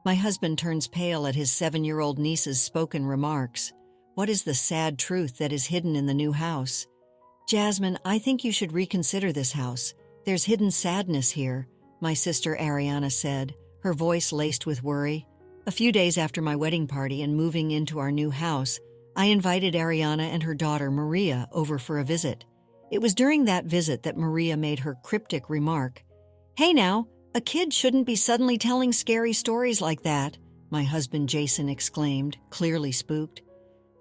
My husband turns pale at his 7-year-old niece's spoken remarks. What is the sad truth that is hidden in the new house? Jasmine, I think you should reconsider this house. There's hidden sadness here, my sister Ariana said, her voice laced with worry. A few days after my wedding party and moving into our new house, I invited Ariana and her daughter Maria over for a visit. It was during that visit that Maria made her cryptic remark. "Hey now, a kid shouldn't be suddenly telling scary stories like that," my husband Jason exclaimed, clearly spooked.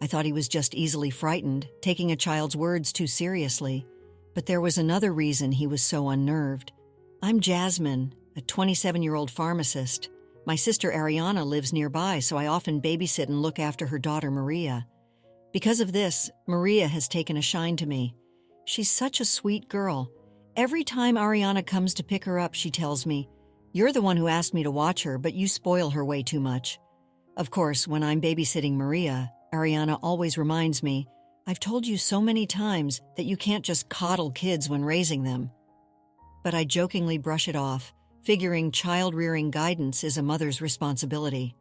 I thought he was just easily frightened, taking a child's words too seriously. But there was another reason he was so unnerved. I'm Jasmine, a 27-year-old pharmacist. My sister Ariana lives nearby, so I often babysit and look after her daughter Maria. Because of this, Maria has taken a shine to me. She's such a sweet girl. Every time Ariana comes to pick her up, she tells me, "You're the one who asked me to watch her, but you spoil her way too much." Of course, when I'm babysitting Maria, Ariana always reminds me, "I've told you so many times that you can't just coddle kids when raising them." But I jokingly brush it off, figuring child-rearing guidance is a mother's responsibility.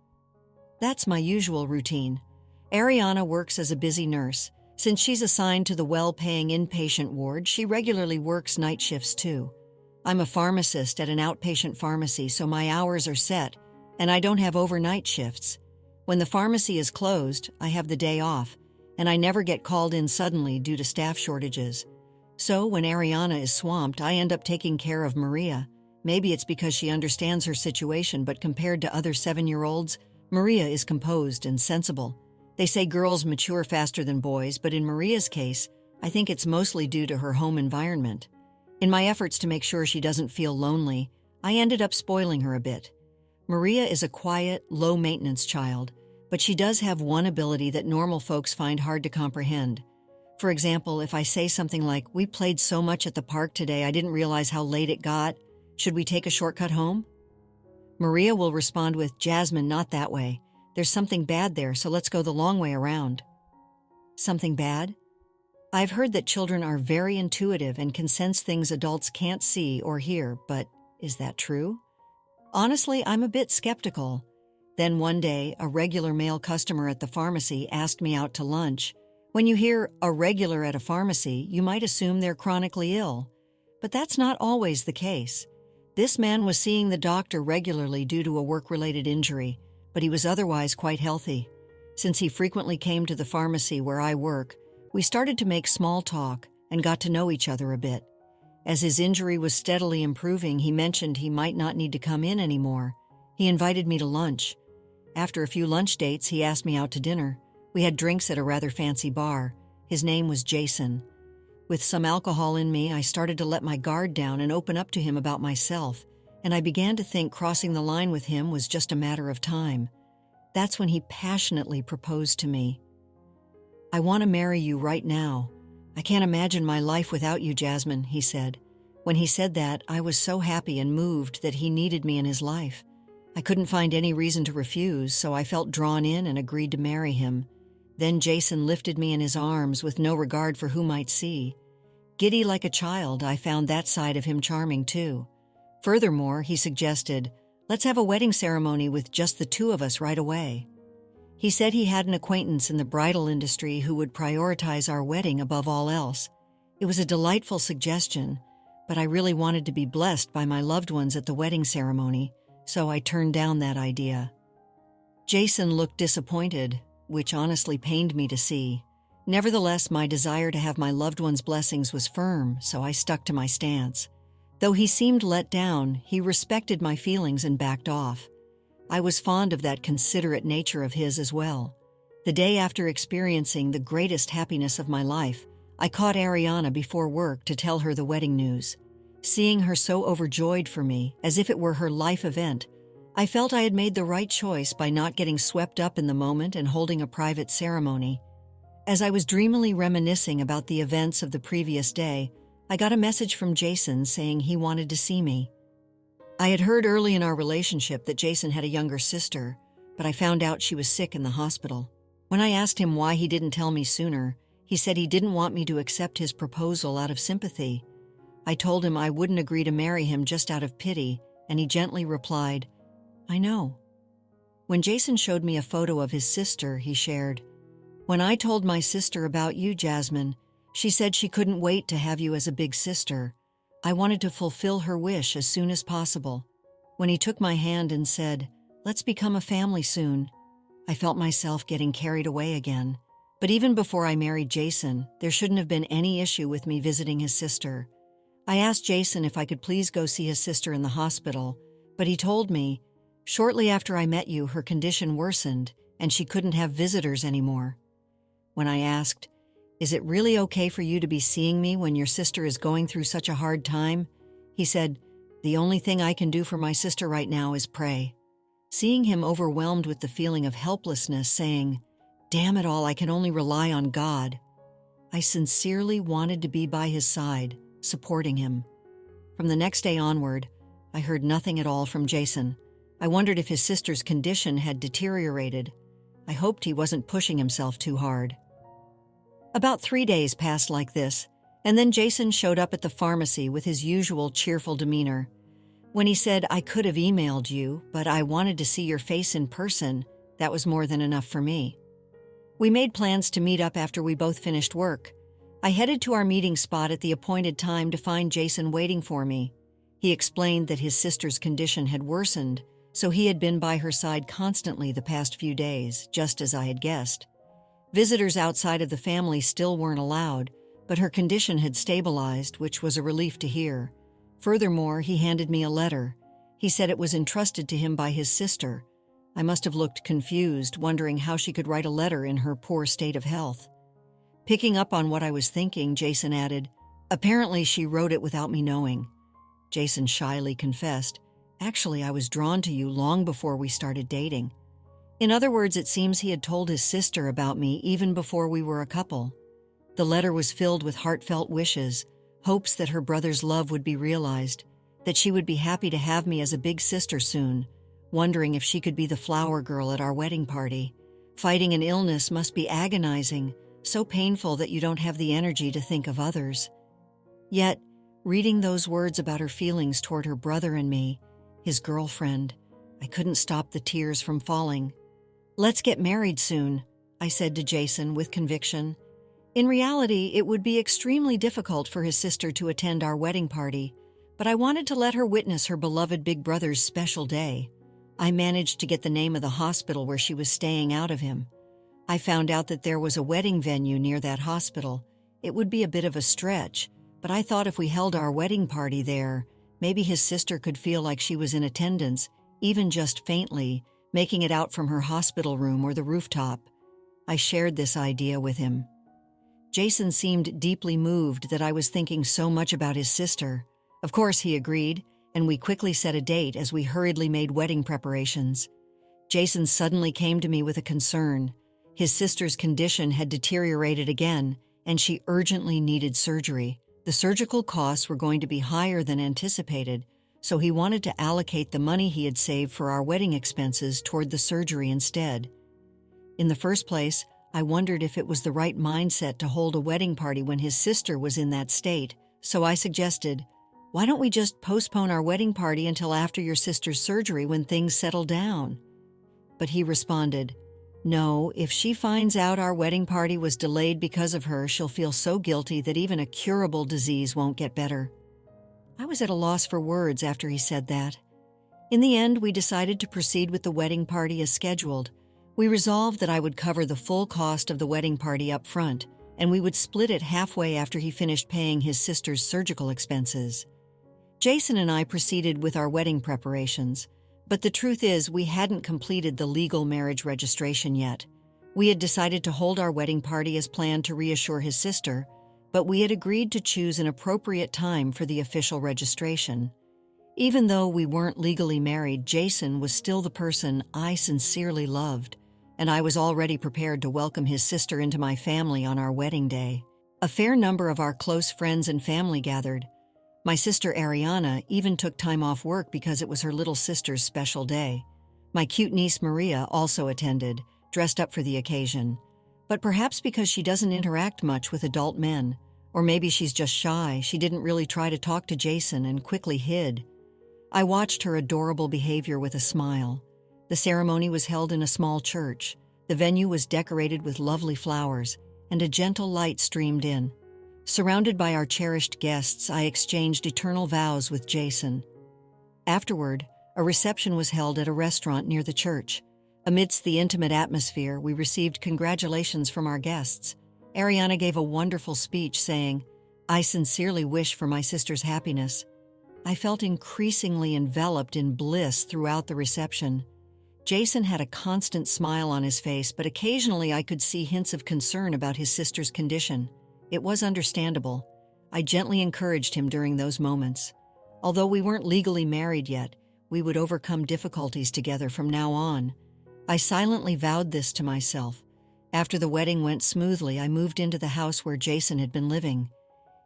That's my usual routine. Ariana works as a busy nurse. Since she's assigned to the well-paying inpatient ward, she regularly works night shifts too. I'm a pharmacist at an outpatient pharmacy, so my hours are set, and I don't have overnight shifts. When the pharmacy is closed, I have the day off, and I never get called in suddenly due to staff shortages. So when Ariana is swamped, I end up taking care of Maria. Maybe it's because she understands her situation, but compared to other 7-year-olds, Maria is composed and sensible. They say girls mature faster than boys, but in Maria's case, I think it's mostly due to her home environment. In my efforts to make sure she doesn't feel lonely, I ended up spoiling her a bit. Maria is a quiet, low-maintenance child, but she does have one ability that normal folks find hard to comprehend. For example, if I say something like, "We played so much at the park today, I didn't realize how late it got. Should we take a shortcut home?" Maria will respond with, "Jasmine, not that way. There's something bad there, so let's go the long way around." Something bad? I've heard that children are very intuitive and can sense things adults can't see or hear, but is that true? Honestly, I'm a bit skeptical. Then one day, a regular male customer at the pharmacy asked me out to lunch. When you hear "a regular at a pharmacy," you might assume they're chronically ill. But that's not always the case. This man was seeing the doctor regularly due to a work-related injury, but he was otherwise quite healthy. Since he frequently came to the pharmacy where I work, we started to make small talk and got to know each other a bit. As his injury was steadily improving, he mentioned he might not need to come in anymore. He invited me to lunch. After a few lunch dates, he asked me out to dinner. We had drinks at a rather fancy bar. His name was Jason. With some alcohol in me, I started to let my guard down and open up to him about myself, and I began to think crossing the line with him was just a matter of time. That's when he passionately proposed to me. "I want to marry you right now. I can't imagine my life without you, Jasmine," he said. When he said that, I was so happy and moved that he needed me in his life. I couldn't find any reason to refuse, so I felt drawn in and agreed to marry him. Then Jason lifted me in his arms with no regard for who might see. Giddy like a child, I found that side of him charming too. Furthermore, he suggested, "Let's have a wedding ceremony with just the two of us right away." He said he had an acquaintance in the bridal industry who would prioritize our wedding above all else. It was a delightful suggestion, but I really wanted to be blessed by my loved ones at the wedding ceremony, so I turned down that idea. Jason looked disappointed, which honestly pained me to see. Nevertheless, my desire to have my loved ones' blessings was firm, so I stuck to my stance. Though he seemed let down, he respected my feelings and backed off. I was fond of that considerate nature of his as well. The day after experiencing the greatest happiness of my life, I caught Ariana before work to tell her the wedding news. Seeing her so overjoyed for me, as if it were her life event, I felt I had made the right choice by not getting swept up in the moment and holding a private ceremony. As I was dreamily reminiscing about the events of the previous day, I got a message from Jason saying he wanted to see me. I had heard early in our relationship that Jason had a younger sister, but I found out she was sick in the hospital. When I asked him why he didn't tell me sooner, he said he didn't want me to accept his proposal out of sympathy. I told him I wouldn't agree to marry him just out of pity, and he gently replied, "I know." When Jason showed me a photo of his sister, he shared, "When I told my sister about you, Jasmine, she said she couldn't wait to have you as a big sister. I wanted to fulfill her wish as soon as possible. When he took my hand and said, 'Let's become a family soon,' I felt myself getting carried away again. But even before I married Jason, there shouldn't have been any issue with me visiting his sister. I asked Jason if I could please go see his sister in the hospital, but he told me, 'Shortly after I met you, her condition worsened and she couldn't have visitors anymore.' When I asked, 'Is it really okay for you to be seeing me when your sister is going through such a hard time?' he said, 'The only thing I can do for my sister right now is pray.' Seeing him overwhelmed with the feeling of helplessness, saying, 'Damn it all, I can only rely on God,' I sincerely wanted to be by his side, supporting him. From the next day onward, I heard nothing at all from Jason. I wondered if his sister's condition had deteriorated. I hoped he wasn't pushing himself too hard. About 3 days passed like this, and then Jason showed up at the pharmacy with his usual cheerful demeanor. When he said, 'I could have emailed you, but I wanted to see your face in person,' that was more than enough for me. We made plans to meet up after we both finished work. I headed to our meeting spot at the appointed time to find Jason waiting for me. He explained that his sister's condition had worsened, so he had been by her side constantly the past few days, just as I had guessed. Visitors outside of the family still weren't allowed, but her condition had stabilized, which was a relief to hear. Furthermore, he handed me a letter. He said it was entrusted to him by his sister. I must have looked confused, wondering how she could write a letter in her poor state of health. Picking up on what I was thinking, Jason added, "Apparently she wrote it without me knowing." Jason shyly confessed, "Actually, I was drawn to you long before we started dating." In other words, it seems he had told his sister about me even before we were a couple. The letter was filled with heartfelt wishes, hopes that her brother's love would be realized, that she would be happy to have me as a big sister soon, wondering if she could be the flower girl at our wedding party. Fighting an illness must be agonizing, so painful that you don't have the energy to think of others. Yet, reading those words about her feelings toward her brother and me, his girlfriend, I couldn't stop the tears from falling. "Let's get married soon," I said to Jason with conviction. In reality, it would be extremely difficult for his sister to attend our wedding party, but I wanted to let her witness her beloved big brother's special day. I managed to get the name of the hospital where she was staying out of him. I found out that there was a wedding venue near that hospital. It would be a bit of a stretch, but I thought if we held our wedding party there, maybe his sister could feel like she was in attendance, even just faintly, making it out from her hospital room or the rooftop. I shared this idea with him. Jason seemed deeply moved that I was thinking so much about his sister. Of course, he agreed, and we quickly set a date as we hurriedly made wedding preparations. Jason suddenly came to me with a concern. His sister's condition had deteriorated again, and she urgently needed surgery. The surgical costs were going to be higher than anticipated, so he wanted to allocate the money he had saved for our wedding expenses toward the surgery instead. In the first place, I wondered if it was the right mindset to hold a wedding party when his sister was in that state, so I suggested, "Why don't we just postpone our wedding party until after your sister's surgery when things settle down?" But he responded, "No, if she finds out our wedding party was delayed because of her, she'll feel so guilty that even a curable disease won't get better." I was at a loss for words after he said that. In the end, we decided to proceed with the wedding party as scheduled. We resolved that I would cover the full cost of the wedding party up front, and we would split it halfway after he finished paying his sister's surgical expenses. Jason and I proceeded with our wedding preparations, but the truth is we hadn't completed the legal marriage registration yet. We had decided to hold our wedding party as planned to reassure his sister, but we had agreed to choose an appropriate time for the official registration. Even though we weren't legally married, Jason was still the person I sincerely loved, and I was already prepared to welcome his sister into my family on our wedding day. A fair number of our close friends and family gathered. My sister Ariana even took time off work because it was her little sister's special day. My cute niece Maria also attended, dressed up for the occasion. But perhaps because she doesn't interact much with adult men, or maybe she's just shy, she didn't really try to talk to Jason and quickly hid. I watched her adorable behavior with a smile. The ceremony was held in a small church. The venue was decorated with lovely flowers, and a gentle light streamed in. Surrounded by our cherished guests, I exchanged eternal vows with Jason. Afterward, a reception was held at a restaurant near the church. Amidst the intimate atmosphere, we received congratulations from our guests. Ariana gave a wonderful speech saying, "I sincerely wish for my sister's happiness." I felt increasingly enveloped in bliss throughout the reception. Jason had a constant smile on his face, but occasionally I could see hints of concern about his sister's condition. It was understandable. I gently encouraged him during those moments. Although we weren't legally married yet, we would overcome difficulties together from now on. I silently vowed this to myself. After the wedding went smoothly, I moved into the house where Jason had been living.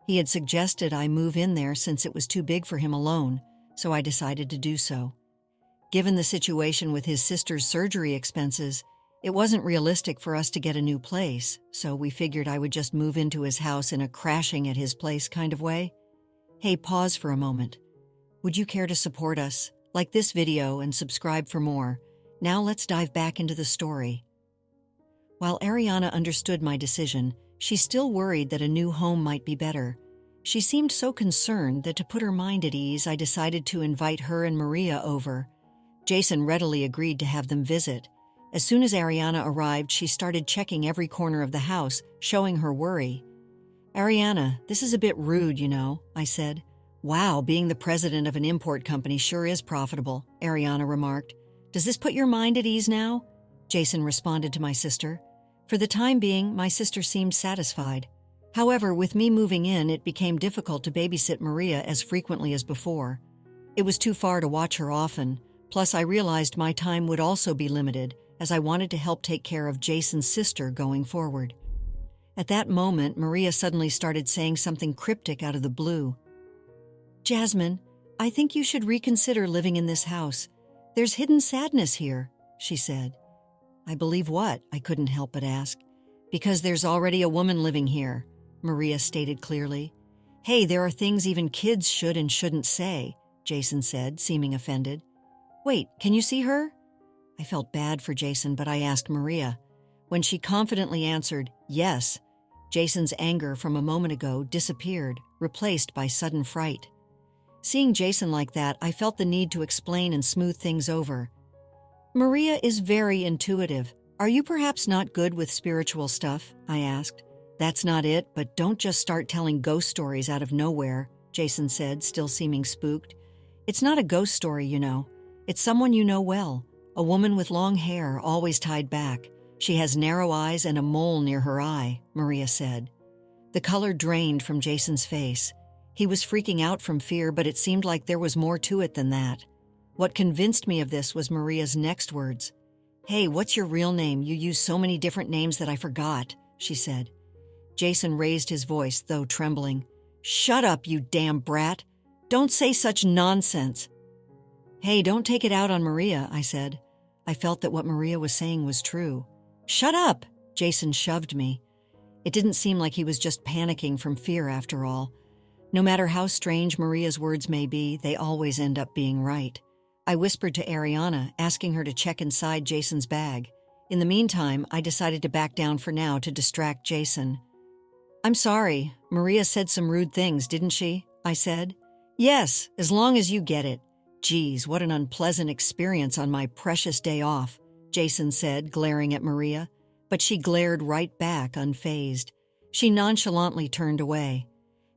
He had suggested I move in there since it was too big for him alone, so I decided to do so. Given the situation with his sister's surgery expenses, it wasn't realistic for us to get a new place, so we figured I would just move into his house in a crashing at his place kind of way. Hey, pause for a moment. Would you care to support us? Like this video and subscribe for more. Now let's dive back into the story. While Ariana understood my decision, she still worried that a new home might be better. She seemed so concerned that to put her mind at ease, I decided to invite her and Maria over. Jason readily agreed to have them visit. As soon as Ariana arrived, she started checking every corner of the house, showing her worry. "Ariana, this is a bit rude, you know," I said. "Wow, being the president of an import company sure is profitable," Ariana remarked. "Does this put your mind at ease now?" Jason responded to my sister. For the time being, my sister seemed satisfied. However, with me moving in, it became difficult to babysit Maria as frequently as before. It was too far to watch her often, plus I realized my time would also be limited, as I wanted to help take care of Jason's sister going forward. At that moment, Maria suddenly started saying something cryptic out of the blue. "Jasmine, I think you should reconsider living in this house. There's hidden sadness here," she said. "I believe what?" I couldn't help but ask. "Because there's already a woman living here," Maria stated clearly. "Hey, there are things even kids should and shouldn't say," Jason said, seeming offended. "Wait, can you see her?" I felt bad for Jason, but I asked Maria. When she confidently answered, "Yes," Jason's anger from a moment ago disappeared, replaced by sudden fright. Seeing Jason like that, I felt the need to explain and smooth things over. "Maria is very intuitive. Are you perhaps not good with spiritual stuff?" I asked. "That's not it, but don't just start telling ghost stories out of nowhere," Jason said, still seeming spooked. "It's not a ghost story, you know. It's someone you know well. A woman with long hair, always tied back. She has narrow eyes and a mole near her eye," Maria said. The color drained from Jason's face. He was freaking out from fear, but it seemed like there was more to it than that. What convinced me of this was Maria's next words. "Hey, what's your real name? You use so many different names that I forgot," she said. Jason raised his voice, though trembling. "Shut up, you damn brat! Don't say such nonsense!" "Hey, don't take it out on Maria," I said. I felt that what Maria was saying was true. "Shut up!" Jason shoved me. It didn't seem like he was just panicking from fear after all. No matter how strange Maria's words may be, they always end up being right. I whispered to Ariana, asking her to check inside Jason's bag. In the meantime, I decided to back down for now to distract Jason. "I'm sorry, Maria said some rude things, didn't she?" I said. "Yes, as long as you get it." "Geez, what an unpleasant experience on my precious day off," Jason said, glaring at Maria. But she glared right back, unfazed. She nonchalantly turned away.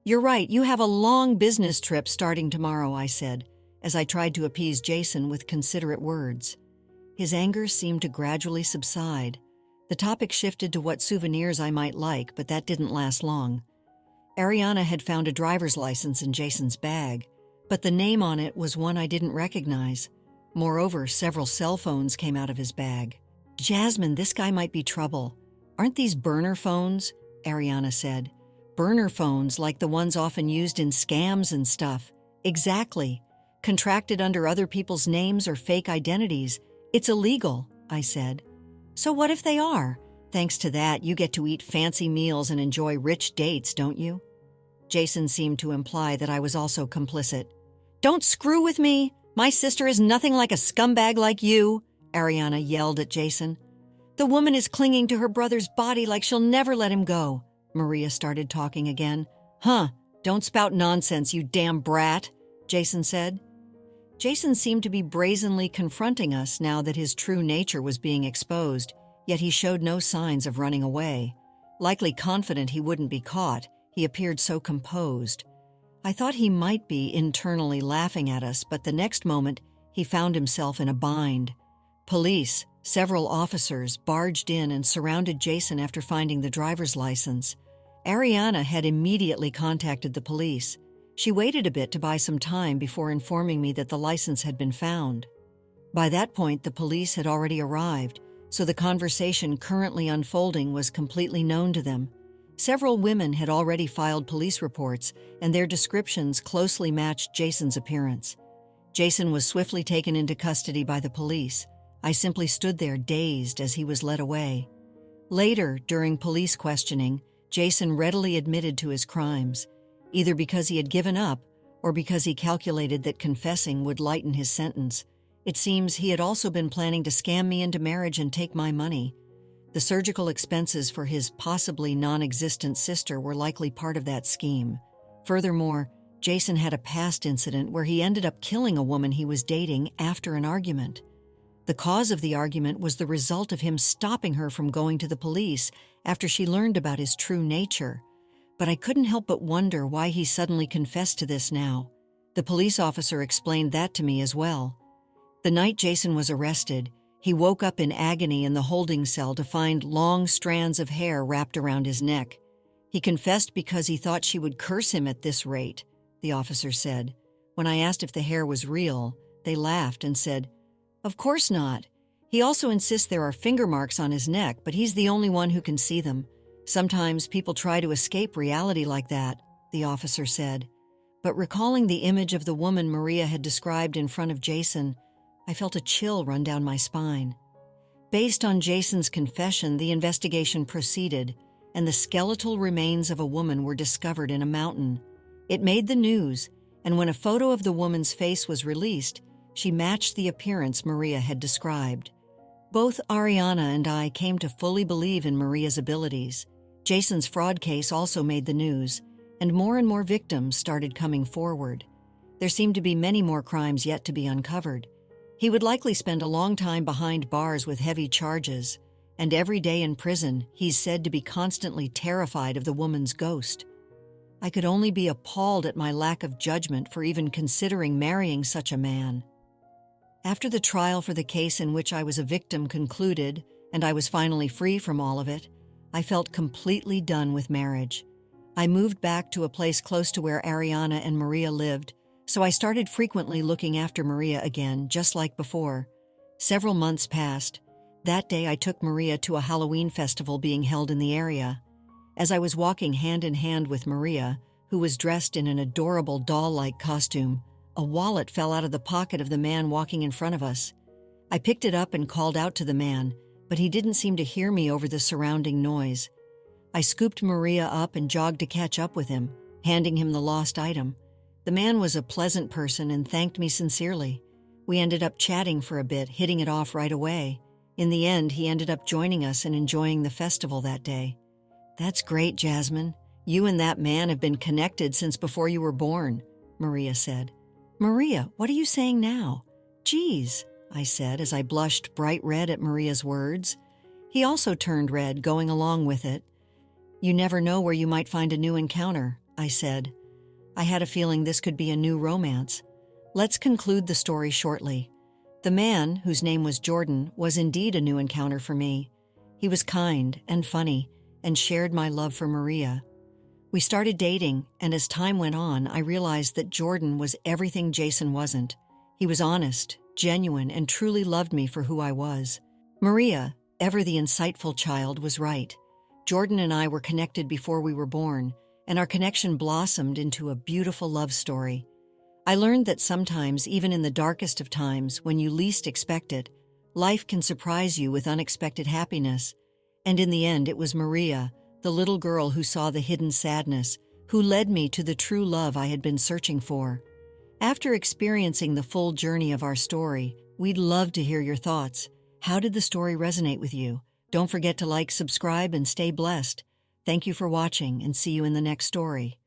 "You're right, you have a long business trip starting tomorrow," I said, as I tried to appease Jason with considerate words. His anger seemed to gradually subside. The topic shifted to what souvenirs I might like, but that didn't last long. Ariana had found a driver's license in Jason's bag, but the name on it was one I didn't recognize. Moreover, several cell phones came out of his bag. "Jasmine, this guy might be trouble. Aren't these burner phones?" Ariana said. "Burner phones, like the ones often used in scams and stuff." "Exactly. Contracted under other people's names or fake identities. It's illegal," I said. "So what if they are? Thanks to that, you get to eat fancy meals and enjoy rich dates, don't you?" Jason seemed to imply that I was also complicit. "Don't screw with me! My sister is nothing like a scumbag like you," Ariana yelled at Jason. "The woman is clinging to her brother's body like she'll never let him go." Maria started talking again. "Huh, don't spout nonsense, you damn brat," Jason said. Jason seemed to be brazenly confronting us now that his true nature was being exposed, yet he showed no signs of running away. Likely confident he wouldn't be caught, he appeared so composed. I thought he might be internally laughing at us, but the next moment he found himself in a bind. Police, several officers, barged in and surrounded Jason after finding the driver's license. Ariana had immediately contacted the police. She waited a bit to buy some time before informing me that the license had been found. By that point, the police had already arrived, so the conversation currently unfolding was completely known to them. Several women had already filed police reports, and their descriptions closely matched Jason's appearance. Jason was swiftly taken into custody by the police. I simply stood there dazed as he was led away. Later, during police questioning, Jason readily admitted to his crimes, either because he had given up or because he calculated that confessing would lighten his sentence. It seems he had also been planning to scam me into marriage and take my money. The surgical expenses for his possibly non-existent sister were likely part of that scheme. Furthermore, Jason had a past incident where he ended up killing a woman he was dating after an argument. The cause of the argument was the result of him stopping her from going to the police after she learned about his true nature. But I couldn't help but wonder why he suddenly confessed to this now. The police officer explained that to me as well. The night Jason was arrested, he woke up in agony in the holding cell to find long strands of hair wrapped around his neck. He confessed because he thought she would curse him at this rate, the officer said. When I asked if the hair was real, they laughed and said, "Of course not. He also insists there are finger marks on his neck, but he's the only one who can see them. Sometimes people try to escape reality like that," the officer said. But recalling the image of the woman Maria had described in front of Jason, I felt a chill run down my spine. Based on Jason's confession, the investigation proceeded, and the skeletal remains of a woman were discovered in a mountain. It made the news, and when a photo of the woman's face was released, she matched the appearance Maria had described. Both Ariana and I came to fully believe in Maria's abilities. Jason's fraud case also made the news, and more victims started coming forward. There seemed to be many more crimes yet to be uncovered. He would likely spend a long time behind bars with heavy charges, and every day in prison, he's said to be constantly terrified of the woman's ghost. I could only be appalled at my lack of judgment for even considering marrying such a man. After the trial for the case in which I was a victim concluded, and I was finally free from all of it, I felt completely done with marriage. I moved back to a place close to where Ariana and Maria lived, so I started frequently looking after Maria again, just like before. Several months passed. That day I took Maria to a Halloween festival being held in the area. As I was walking hand in hand with Maria, who was dressed in an adorable doll-like costume, a wallet fell out of the pocket of the man walking in front of us. I picked it up and called out to the man, but he didn't seem to hear me over the surrounding noise. I scooped Maria up and jogged to catch up with him, handing him the lost item. The man was a pleasant person and thanked me sincerely. We ended up chatting for a bit, hitting it off right away. In the end, he ended up joining us and enjoying the festival that day. "That's great, Jasmine. You and that man have been connected since before you were born," Maria said. "Maria, what are you saying now?" "Geez," I said as I blushed bright red at Maria's words. He also turned red, going along with it. "You never know where you might find a new encounter," I said. I had a feeling this could be a new romance. Let's conclude the story shortly. The man, whose name was Jordan, was indeed a new encounter for me. He was kind and funny and shared my love for Maria. We started dating, and as time went on, I realized that Jordan was everything Jason wasn't. He was honest, genuine, and truly loved me for who I was. Maria, ever the insightful child, was right. Jordan and I were connected before we were born, and our connection blossomed into a beautiful love story. I learned that sometimes, even in the darkest of times, when you least expect it, life can surprise you with unexpected happiness. And in the end, it was Maria, the little girl who saw the hidden sadness, who led me to the true love I had been searching for. After experiencing the full journey of our story, we'd love to hear your thoughts. How did the story resonate with you? Don't forget to like, subscribe, and stay blessed. Thank you for watching, and see you in the next story.